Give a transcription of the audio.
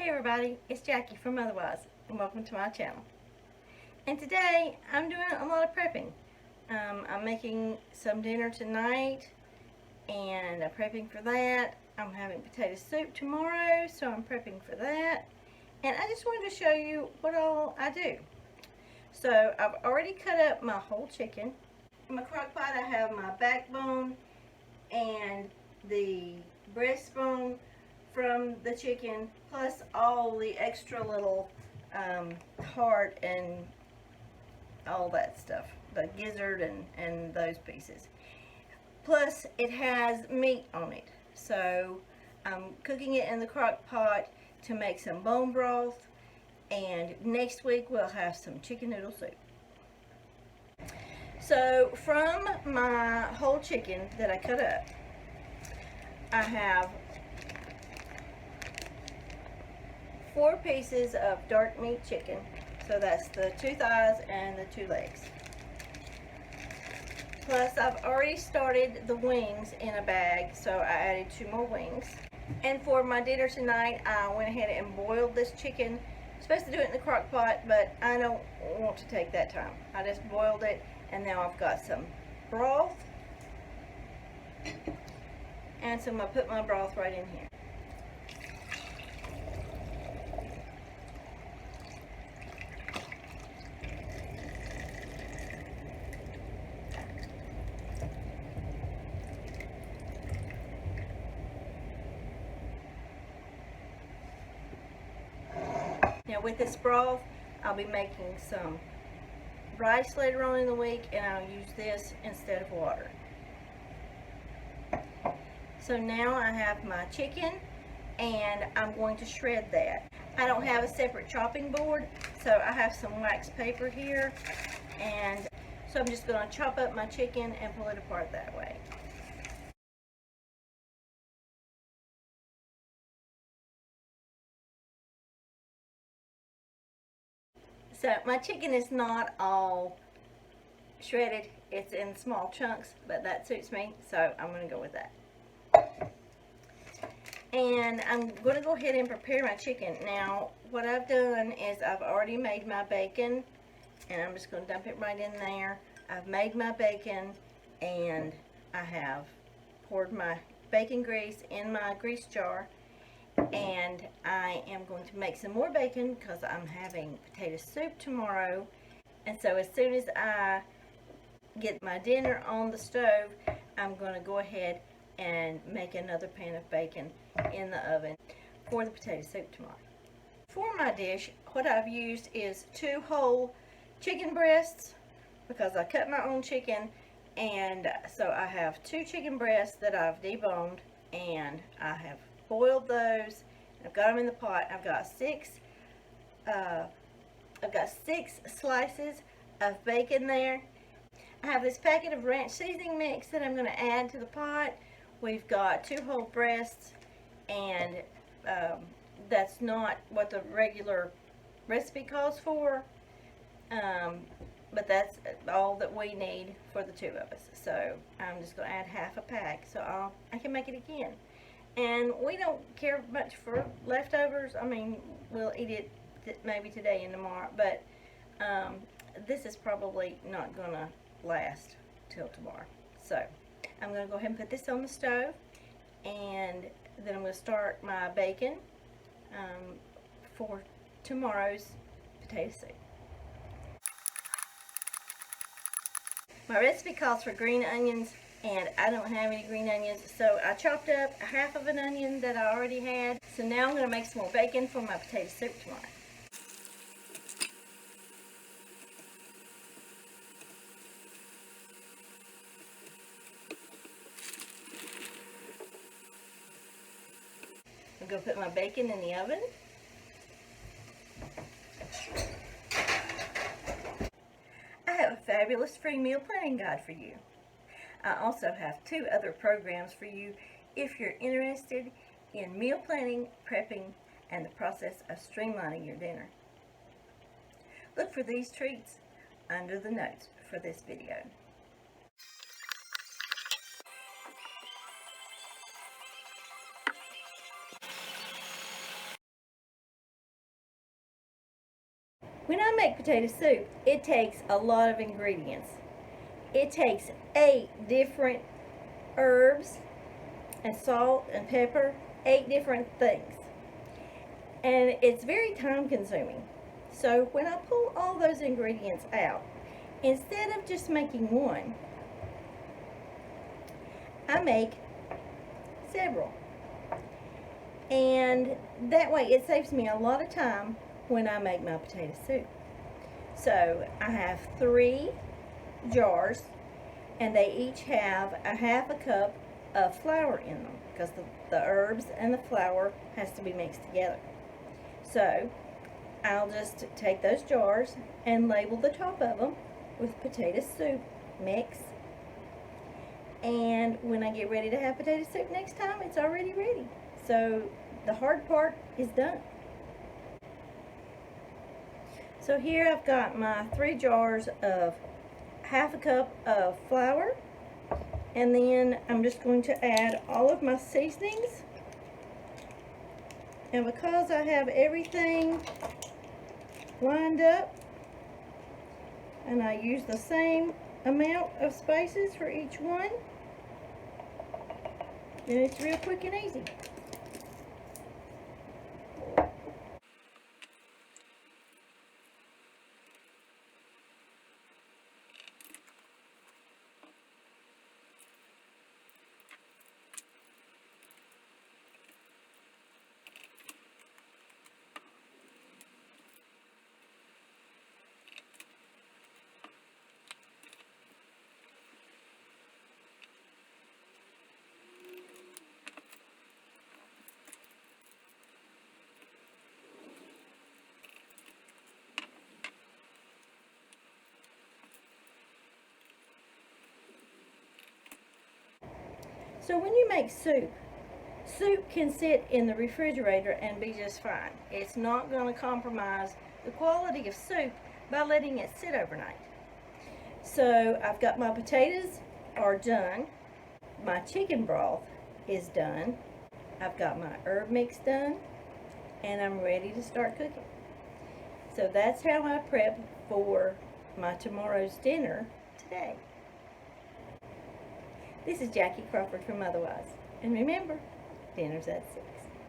Hey everybody, it's Jackie from Otherwise, and welcome to my channel. And today, I'm doing a lot of prepping. I'm making some dinner tonight, and I'm prepping for that. I'm having potato soup tomorrow, so I'm prepping for that. And I just wanted to show you what all I do. So, I've already cut up my whole chicken. In my crock pot, I have my backbone and the breastbone from the chicken, plus all the extra little heart and all that stuff, the gizzard and those pieces. Plus it has meat on it, so I'm cooking it in the crock pot to make some bone broth, and next week we'll have some chicken noodle soup. So from my whole chicken that I cut up, I have 4 pieces of dark meat chicken. So that's the 2 thighs and the 2 legs. Plus I've already started the wings in a bag, so I added 2 more wings. And for my dinner tonight, I went ahead and boiled this chicken. I'm supposed to do it in the crock pot, but I don't want to take that time. I just boiled it, and now I've got some broth. And so I'm going to put my broth right in here. Now with this broth, I'll be making some rice later on in the week, and I'll use this instead of water. So now I have my chicken, and I'm going to shred that. I don't have a separate chopping board, so I have some wax paper here, and so I'm just going to chop up my chicken and pull it apart that way. So my chicken is not all shredded, it's in small chunks, but that suits me, so I'm going to go with that. And I'm going to go ahead and prepare my chicken. Now, what I've done is I've already made my bacon, and I'm just going to dump it right in there. I've made my bacon, and I have poured my bacon grease in my grease jar, and I am going to make some more bacon because I'm having potato soup tomorrow. And so as soon as I get my dinner on the stove, I'm going to go ahead and make another pan of bacon in the oven for the potato soup tomorrow. For my dish, what I've used is 2 whole chicken breasts, because I cut my own chicken, and so I have 2 chicken breasts that I've deboned, and I have boiled those. I've got them in the pot. I've got 6 slices of bacon there. I have this packet of ranch seasoning mix that I'm going to add to the pot. We've got 2 whole breasts, and that's not what the regular recipe calls for, but that's all that we need for the 2 of us. So I'm just going to add half a pack, so I can make it again. And we don't care much for leftovers. I mean, we'll eat it maybe today and tomorrow, but this is probably not going to last till tomorrow. So I'm going to go ahead and put this on the stove, and then I'm going to start my bacon for tomorrow's potato soup. My recipe calls for green onions, and I don't have any green onions, so I chopped up half of an onion that I already had. So now I'm going to make some more bacon for my potato soup tomorrow. I'm going to put my bacon in the oven. I have a fabulous free meal planning guide for you. I also have 2 other programs for you if you're interested in meal planning, prepping, and the process of streamlining your dinner. Look for these treats under the notes for this video. When I make potato soup, it takes a lot of ingredients. It takes 8 different herbs and salt and pepper, 8 different things. And it's very time consuming. So when I pull all those ingredients out, instead of just making one, I make several. And that way it saves me a lot of time when I make my potato soup. So I have 3 jars, and they each have a half a cup of flour in them, because the herbs and the flour has to be mixed together. So I'll just take those jars and label the top of them with potato soup mix, and when I get ready to have potato soup next time, it's already ready. So the hard part is done. So here I've got my 3 jars of half a cup of flour, and then I'm just going to add all of my seasonings. And because I have everything lined up and I use the same amount of spices for each one, then it's real quick and easy. So when you make soup, soup can sit in the refrigerator and be just fine. It's not going to compromise the quality of soup by letting it sit overnight. So I've got my potatoes are done. My chicken broth is done. I've got my herb mix done, and I'm ready to start cooking. So that's how I prep for my tomorrow's dinner today. This is Jackie Crawford from Otherwise. And remember, dinner's at 6.